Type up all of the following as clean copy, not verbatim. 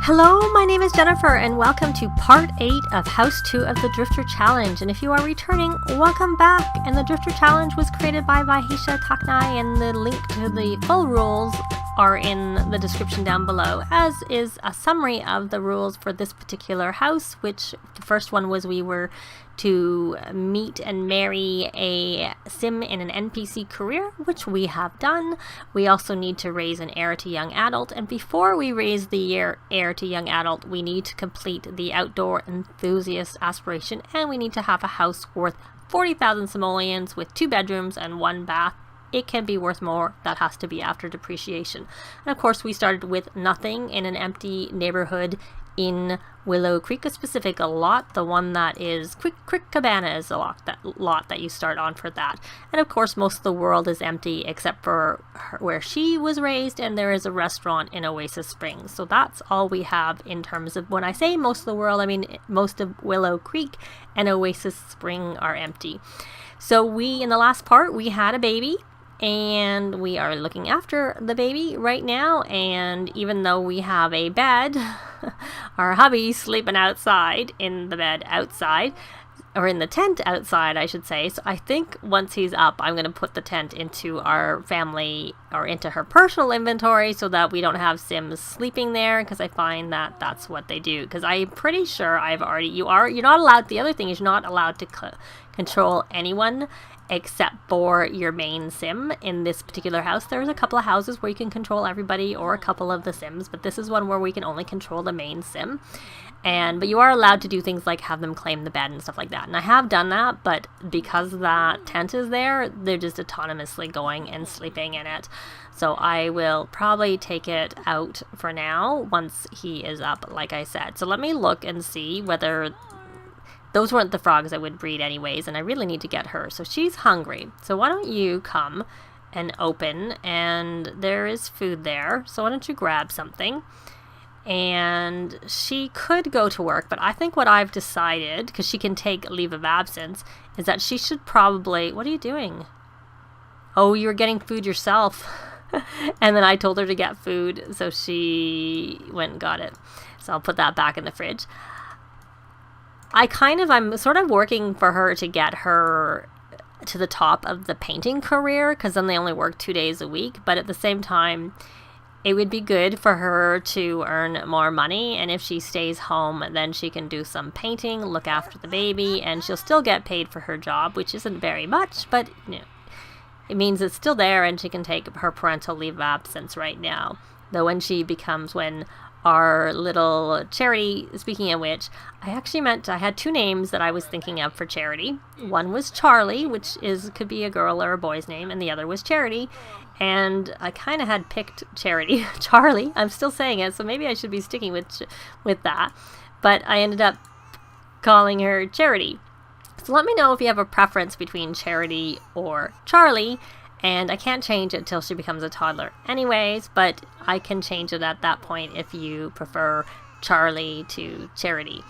Hello, my name is Jennifer and welcome to part 8 of House 2 of the Drifter Challenge. And if you are returning, welcome back. And the Drifter Challenge was created by Vahisha Taknai, and the link to the full rules are in the description down below, as is a summary of the rules for this particular house, which the first one was we were to meet and marry a sim in an NPC career, which we have done. We also need to raise an heir to young adult, and before we raise the heir to young adult, we need to complete the Outdoor Enthusiast Aspiration, and we need to have a house worth 40,000 simoleons with 2 bedrooms and 1 bath. It can be worth more. That has to be after depreciation. And of course, we started with nothing in an empty neighborhood in Willow Creek, a specific lot. The one that is Creek Cabana is the lot that you start on for that. And of course, most of the world is empty except for where she was raised, and there is a restaurant in Oasis Springs. So that's all we have in terms of, when I say most of the world, I mean most of Willow Creek and Oasis Spring are empty. So in the last part, we had a baby, and we are looking after the baby right now. And even though we have a bed, our hubby's sleeping outside in the bed outside, or in the tent outside, I should say. So I think once he's up, I'm going to put the tent into our family, or into her personal inventory, so that we don't have Sims sleeping there, because I find that that's what they do. Because I'm pretty sure you're not allowed, the other thing is you're not allowed to control anyone except for your main sim. In this particular house, there's a couple of houses where you can control everybody or a couple of the sims, but this is one where we can only control the main sim. But you are allowed to do things like have them claim the bed and stuff like that. And I have done that, but because that tent is there, they're just autonomously going and sleeping in it. So I will probably take it out for now once he is up, like I said. So let me look and see whether those weren't the frogs I would breed anyways, and I really need to get her. So she's hungry. So why don't you come and open, and there is food there. So why don't you grab something? And she could go to work, but I think what I've decided, because she can take leave of absence, is that she should probably... What are you doing? Oh, you were getting food yourself. And then I told her to get food, so she went and got it. So I'll put that back in the fridge. I'm sort of working for her to get her to the top of the painting career, because then they only work 2 days a week. But at the same time, it would be good for her to earn more money. And if she stays home, then she can do some painting, look after the baby, and she'll still get paid for her job, which isn't very much, but it means it's still there, and she can take her parental leave of absence right now. Though when our little Charity, speaking of which, I had 2 names that I was thinking of for Charity. One was Charlie, which could be a girl or a boy's name, and the other was Charity. And I kind of had picked Charity. Charlie, I'm still saying it, so maybe I should be sticking with that. But I ended up calling her Charity. So let me know if you have a preference between Charity or Charlie. And I can't change it till she becomes a toddler anyways, but I can change it at that point if you prefer Charlie to Charity.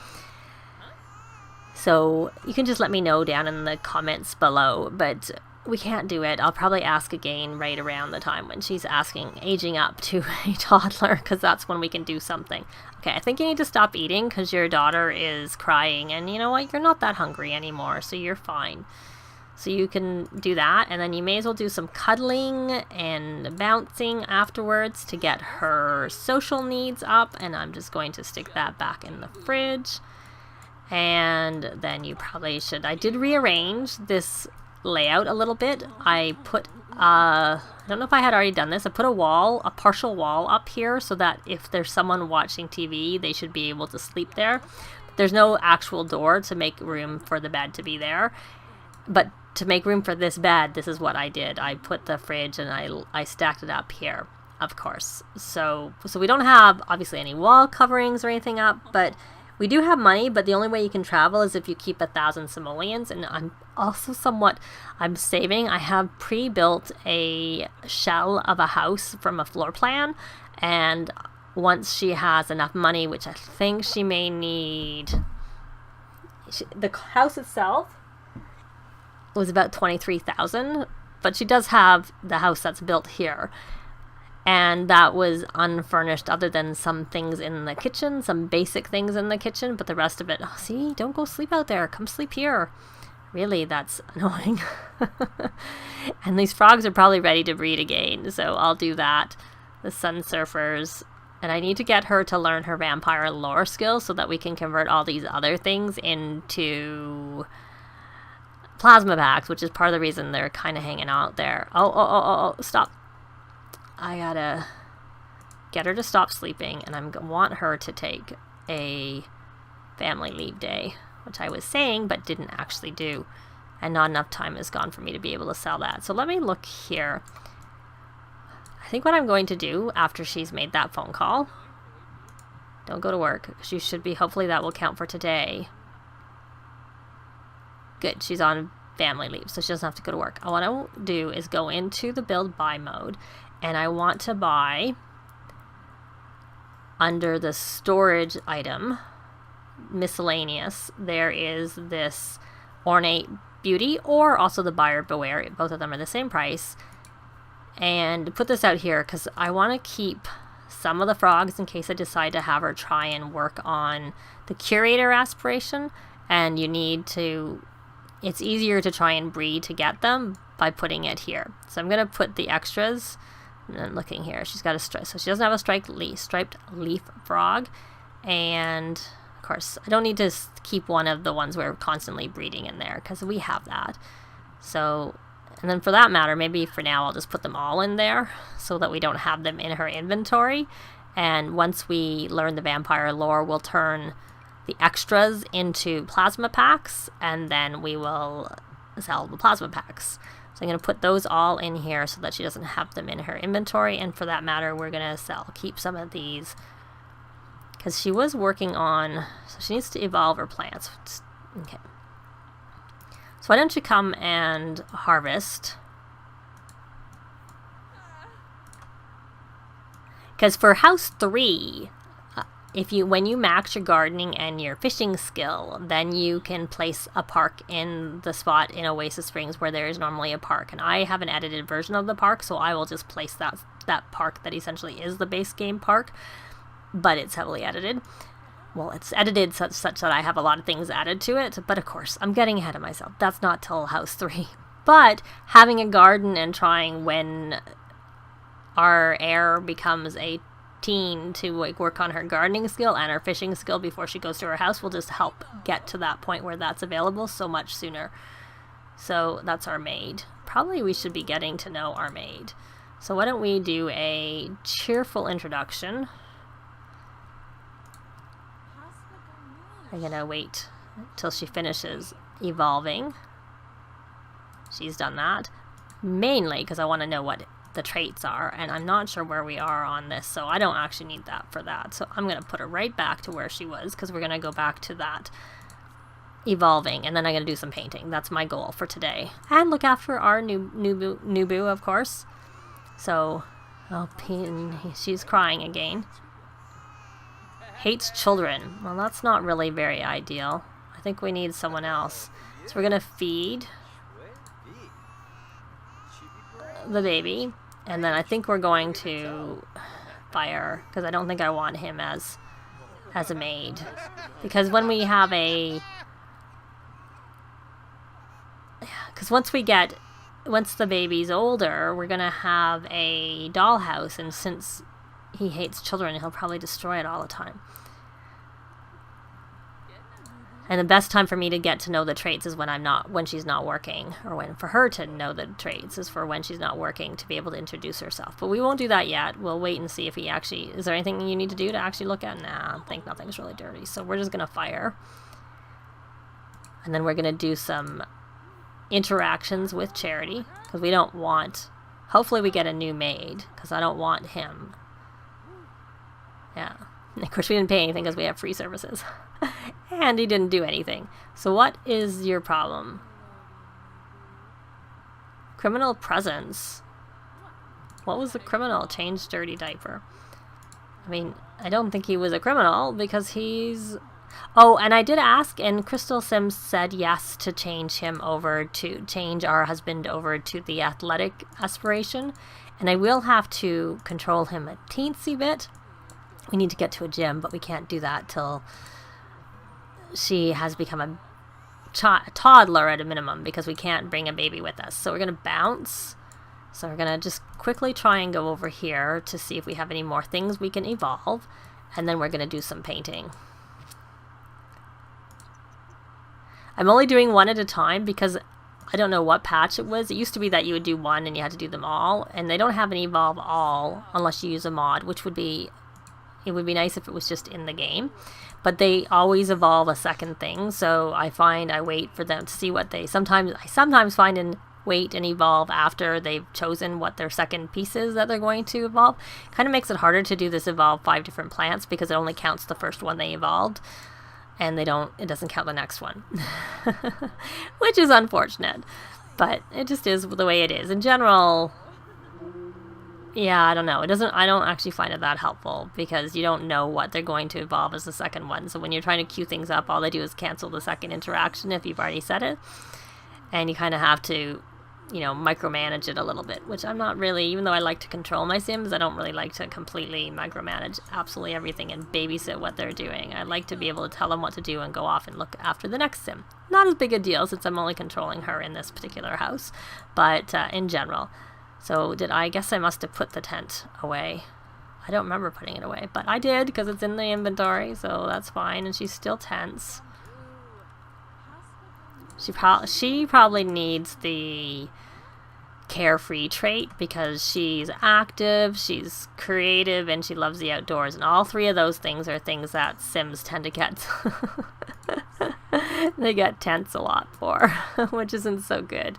So you can just let me know down in the comments below, but we can't do it. I'll probably ask again right around the time when she's aging up to a toddler, because that's when we can do something. Okay, I think you need to stop eating because your daughter is crying, and you know what? You're not that hungry anymore, so you're fine. So you can do that, and then you may as well do some cuddling and bouncing afterwards to get her social needs up. And I'm just going to stick that back in the fridge. And then you probably should... I did rearrange this layout a little bit. I put... I don't know if I had already done this. I put a partial wall up here, so that if there's someone watching TV, they should be able to sleep there. There's no actual door to make room for the bed to be there. But to make room for this bed, this is what I did. I put the fridge and I stacked it up here, of course. So we don't have, obviously, any wall coverings or anything up, but we do have money, but the only way you can travel is if you keep 1,000 simoleons. And I'm also I'm saving. I have pre-built a shell of a house from a floor plan, and once she has enough money, which I think she may need, the house itself was about 23,000, but she does have the house that's built here. And that was unfurnished other than some things in the kitchen, some basic things in the kitchen, but the rest of it, oh, see, don't go sleep out there, come sleep here. Really, that's annoying. And these frogs are probably ready to breed again, so I'll do that. The sun surfers. And I need to get her to learn her vampire lore skills so that we can convert all these other things into plasma packs, which is part of the reason they're kind of hanging out there. Oh, stop. I gotta get her to stop sleeping, and I want her to take a family leave day, which I was saying but didn't actually do, and not enough time has gone for me to be able to sell that. So let me look here. I think what I'm going to do after she's made that phone call, don't go to work, she should be, hopefully that will count for today. Good, she's on family leave, so she doesn't have to go to work. What I will do is go into the build buy mode, and I want to buy under the storage item, miscellaneous, there is this ornate beauty, or also the buyer beware. Both of them are the same price. And put this out here because I want to keep some of the frogs in case I decide to have her try and work on the curator aspiration, and you need to, it's easier to try and breed to get them by putting it here. So I'm going to put the extras. And then looking here, she's got a stripe, so she doesn't have a striped leaf frog, and of course I don't need to keep one of the ones we're constantly breeding in there because we have that. So, and then for that matter, maybe for now I'll just put them all in there so that we don't have them in her inventory. And once we learn the vampire lore, we'll turn the extras into plasma packs, and then we will sell the plasma packs. So I'm going to put those all in here so that she doesn't have them in her inventory. And for that matter, we're going to keep some of these because she was working on, so she needs to evolve her plants. Okay. So why don't you come and harvest? Because for house 3, when you max your gardening and your fishing skill, then you can place a park in the spot in Oasis Springs where there is normally a park. And I have an edited version of the park, so I will just place that park that essentially is the base game park, but it's heavily edited. Well, it's edited such that I have a lot of things added to it, but of course, I'm getting ahead of myself. That's not till house 3. But having a garden and trying when our heir becomes a teen to work on her gardening skill and her fishing skill before she goes to her house will just help get to that point where that's available so much sooner. So that's our maid. Probably we should be getting to know our maid. So why don't we do a cheerful introduction. I'm gonna wait till she finishes evolving. She's done that. Mainly because I want to know what the traits are, and I'm not sure where we are on this, so I don't actually need that for that. So I'm going to put her right back to where she was because we're going to go back to that evolving, and then I'm going to do some painting. That's my goal for today. And look after our new boo, of course. So, she's crying again. Hates children. Well, that's not really very ideal. I think we need someone else. So we're going to feed the baby. And then I think we're going to fire, because I don't think I want him as a maid. Because when we have because once the baby's older, we're going to have a dollhouse, and since he hates children, he'll probably destroy it all the time. And the best time for me to get to know the traits is when she's not working, or for her to know the traits is for when she's not working, to be able to introduce herself. But we won't do that yet. We'll wait and see if he actually, is there anything you need to do to actually look at? Nah, I think nothing's really dirty. So we're just going to fire. And then we're going to do some interactions with Charity, because we don't want, hopefully we get a new maid, because I don't want him. Yeah. And of course we didn't pay anything because we have free services. And he didn't do anything. So what is your problem? Criminal presence. What was the criminal? Change dirty diaper. I mean, I don't think he was a criminal because he's... Oh, and I did ask, and Crystal Sims said yes to change our husband over to the athletic aspiration. And I will have to control him a teensy bit. We need to get to a gym, but we can't do that till she has become a toddler at a minimum, because we can't bring a baby with us. So we're going to bounce. So we're going to just quickly try and go over here to see if we have any more things we can evolve. And then we're going to do some painting. I'm only doing one at a time because I don't know what patch it was. It used to be that you would do one and you had to do them all. And they don't have an evolve all unless you use a mod, which would be... It would be nice if it was just in the game. But they always evolve a second thing. So I find I wait for them to see what they... I sometimes find in wait and evolve after they've chosen what their second piece is that they're going to evolve. Kind of makes it harder to do this evolve 5 different plants because it only counts the first one they evolved. And it doesn't count the next one. Which is unfortunate. But it just is the way it is. In general... Yeah, I don't know. I don't actually find it that helpful because you don't know what they're going to evolve as the second one. So when you're trying to queue things up, all they do is cancel the second interaction if you've already set it. And you kind of have to, micromanage it a little bit, which I'm not really, even though I like to control my Sims, I don't really like to completely micromanage absolutely everything and babysit what they're doing. I like to be able to tell them what to do and go off and look after the next Sim. Not as big a deal since I'm only controlling her in this particular house, but in general. So I guess I must have put the tent away. I don't remember putting it away, but I did because it's in the inventory, so that's fine. And she's still tense. She probably needs the carefree trait because she's active, she's creative, and she loves the outdoors. And all 3 of those things are things that Sims tend to get. They get tense a lot for, which isn't so good.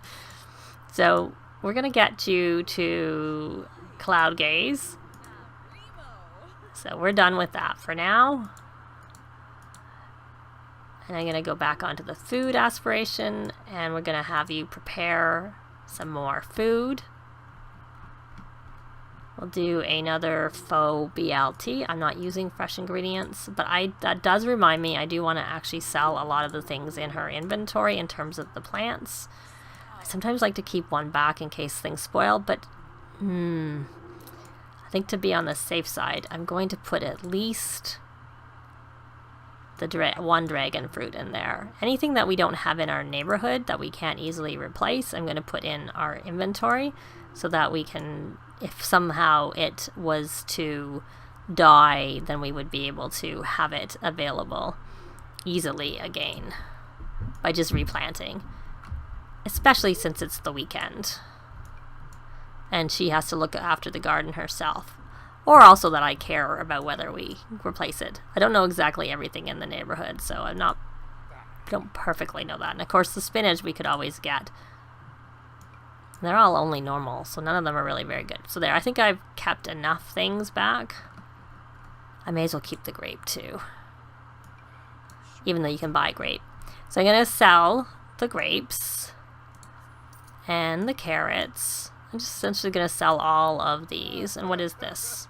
So... we're going to get you to cloud gaze. So we're done with that for now. And I'm going to go back onto the food aspiration, and we're going to have you prepare some more food. We'll do another faux BLT. I'm not using fresh ingredients, but that does remind me I do want to actually sell a lot of the things in her inventory in terms of the plants. I sometimes like to keep one back in case things spoil, but I think to be on the safe side, I'm going to put at least the one dragon fruit in there. Anything that we don't have in our neighborhood that we can't easily replace, I'm going to put in our inventory so that we can, if somehow it was to die, then we would be able to have it available easily again by just replanting. Especially since it's the weekend and she has to look after the garden herself, or also that I care about whether we replace it. I don't know exactly everything in the neighborhood, so I don't perfectly know that. And of course the spinach we could always get. They're all only normal, so none of them are really very good. So there, I think I've kept enough things back. I may as well keep the grape too, even though you can buy grape. So I'm going to sell the grapes and the carrots. I'm just essentially going to sell all of these. And what is this?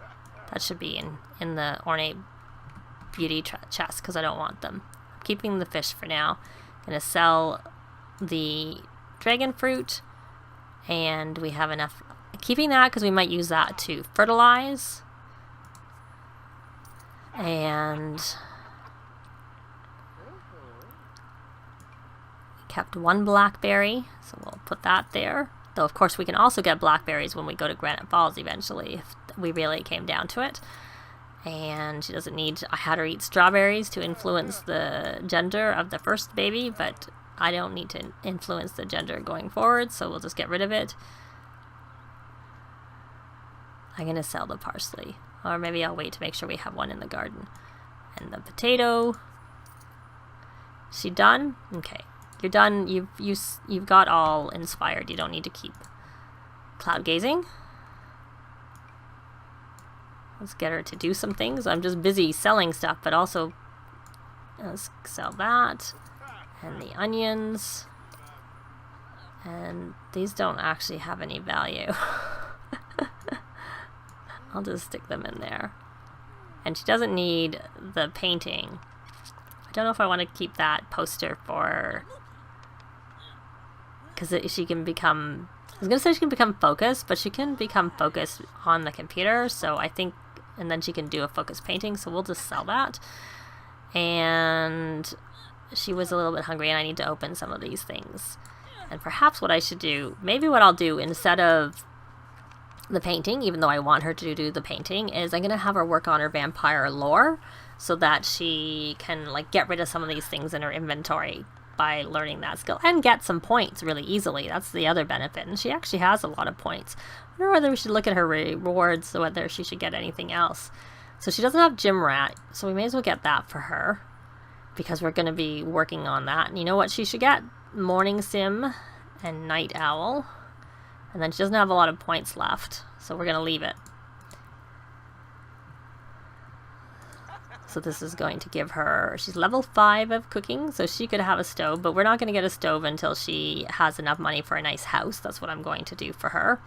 That should be in the ornate beauty chest because I don't want them. I'm keeping the fish for now. I'm going to sell the dragon fruit, and we have enough. Keeping that because we might use that to fertilize. And kept one blackberry, so we'll put that there. Though of course we can also get blackberries when we go to Granite Falls eventually if we really came down to it. And she doesn't need, I had her eat strawberries to influence the gender of the first baby, but I don't need to influence the gender going forward, so we'll just get rid of it. I'm going to sell the parsley, or maybe I'll wait to make sure we have one in the garden. And the potato. Is she done? Okay. You're done. You've got all inspired. You don't need to keep cloud gazing. Let's get her to do some things. I'm just busy selling stuff, but also let's sell that and the onions. And these don't actually have any value. I'll just stick them in there. And she doesn't need the painting. I don't know if I want to keep that poster for, because she can become I was gonna say she can become focused, but she can become focused on the computer, so I think, and then she can do a focus painting, so we'll just sell that. And she was a little bit hungry, and I need to open some of these things. And perhaps what I should do, maybe what I'll do instead of the painting, even though I want her to do the painting, is I'm gonna have her work on her vampire lore so that she can like get rid of some of these things in her inventory by learning that skill and get some points really easily. That's the other benefit, and she actually has a lot of points. I wonder whether we should look at her rewards, whether she should get anything else. So she doesn't have gym rat, so we may as well get that for her because we're going to be working on that. And you know what she should get? Morning sim and night owl. And then she doesn't have a lot of points left, so we're going to leave it. So this is going to give her, she's level 5 of cooking, so she could have a stove, but we're not going to get a stove until she has enough money for a nice house. That's what I'm going to do for her.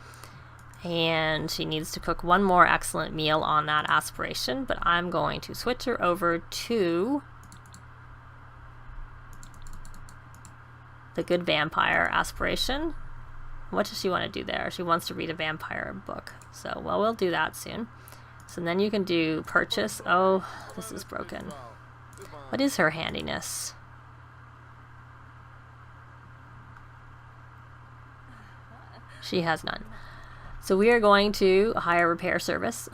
And she needs to cook one more excellent meal on that aspiration, but I'm going to switch her over to the good vampire aspiration. What does she want to do there? She wants to read a vampire book. So, well, we'll do that soon. So then you can do purchase. Oh, this is broken. What is her handiness? She has none. So we are going to hire repair service.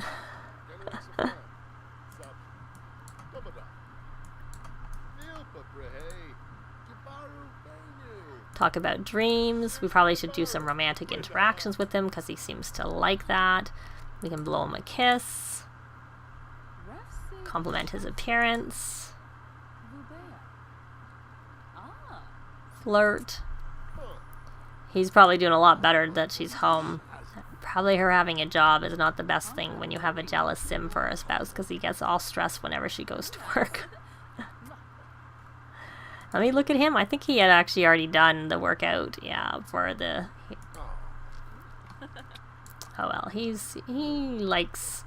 Talk about dreams. We probably should do some romantic interactions with him because he seems to like that. We can blow him a kiss. Compliment his appearance. Flirt. He's probably doing a lot better that she's home. Probably her having a job is not the best thing when you have a jealous sim for a spouse because he gets all stressed whenever she goes to work. Let me look at him. I think he had actually already done the workout, yeah, for the... Oh well, he likes...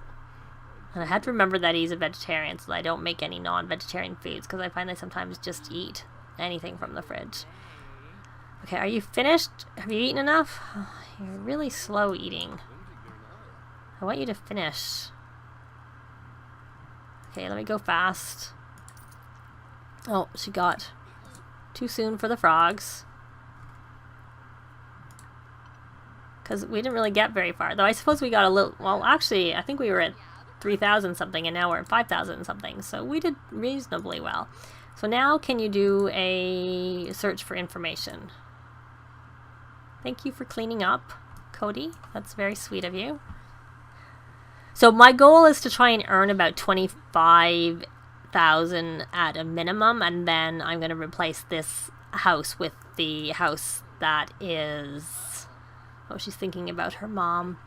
And I had to remember that he's a vegetarian, so I don't make any non-vegetarian foods, because I find I sometimes just eat anything from the fridge. Okay, are you finished? Have you eaten enough? Oh, you're really slow eating. I want you to finish. Okay, let me go fast. Oh, she got too soon for the frogs. Because we didn't really get very far. Though I suppose we got a little... Well, actually, I think we were at 3,000 something, and now we're at 5,000 something. So we did reasonably well. So now can you do a search for information? Thank you for cleaning up, Cody. That's very sweet of you. So my goal is to try and earn about 25,000 at a minimum, and then I'm going to replace this house with the house that is... Oh, she's thinking about her mom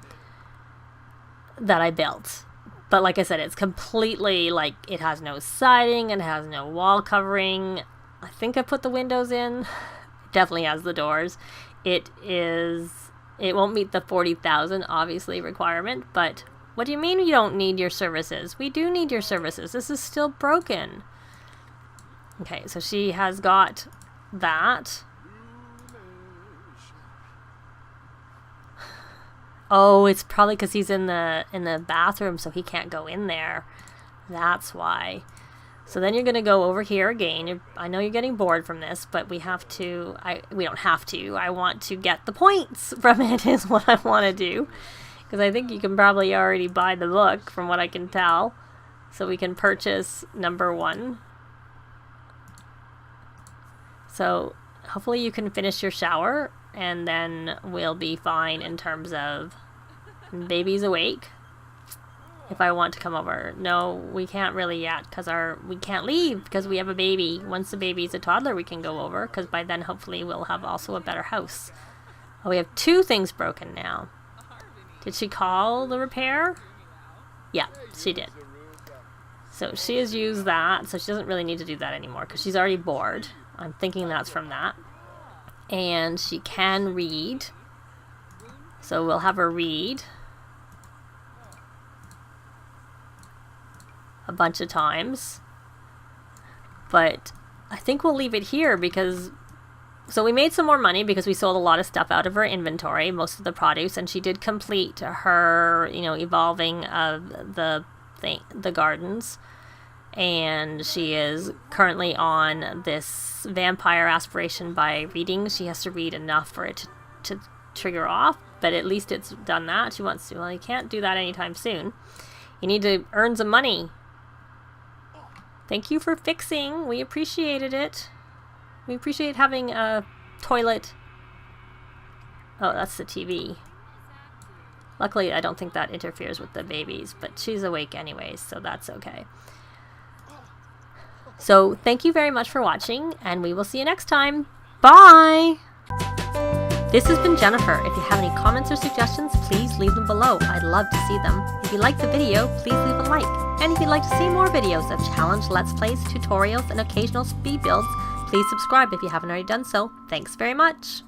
that I built. But like I said, it's completely, like, it has no siding and it has no wall covering. I think I put the windows in. It definitely has the doors. It won't meet the 40,000, obviously, requirement. But what do you mean you don't need your services? We do need your services. This is still broken. Okay, so she has got that. Oh, it's probably because he's in the bathroom, so he can't go in there. That's why. So then you're going to go over here again. I know you're getting bored from this, but we have to... we don't have to. I want to get the points from it is what I want to do. Because I think you can probably already buy the book from what I can tell. So we can purchase number 1. So hopefully you can finish your shower, and then we'll be fine in terms of baby's awake. If I want to come over. No, we can't really yet because we can't leave because we have a baby. Once the baby's a toddler, we can go over because by then hopefully we'll have also a better house. Oh, we have 2 things broken now. Did she call the repair? Yeah, she did. So she has used that, so she doesn't really need to do that anymore because she's already bored. I'm thinking that's from that. And she can read. So we'll have her read a bunch of times. But I think we'll leave it here because So we made some more money because we sold a lot of stuff out of her inventory, most of the produce, and she did complete her, evolving of the gardens. And she is currently on this vampire aspiration by reading. She has to read enough for it to trigger off, but at least it's done that. She wants to. Well, you can't do that anytime soon. You need to earn some money. Thank you for fixing. We appreciated it. We appreciate having a toilet. Oh, that's the TV. Luckily, I don't think that interferes with the babies, but she's awake anyways, so that's okay. So thank you very much for watching, and we will see you next time. Bye! This has been Jennifer. If you have any comments or suggestions, please leave them below. I'd love to see them. If you liked the video, please leave a like. And if you'd like to see more videos of challenge, let's plays, tutorials, and occasional speed builds, please subscribe if you haven't already done so. Thanks very much!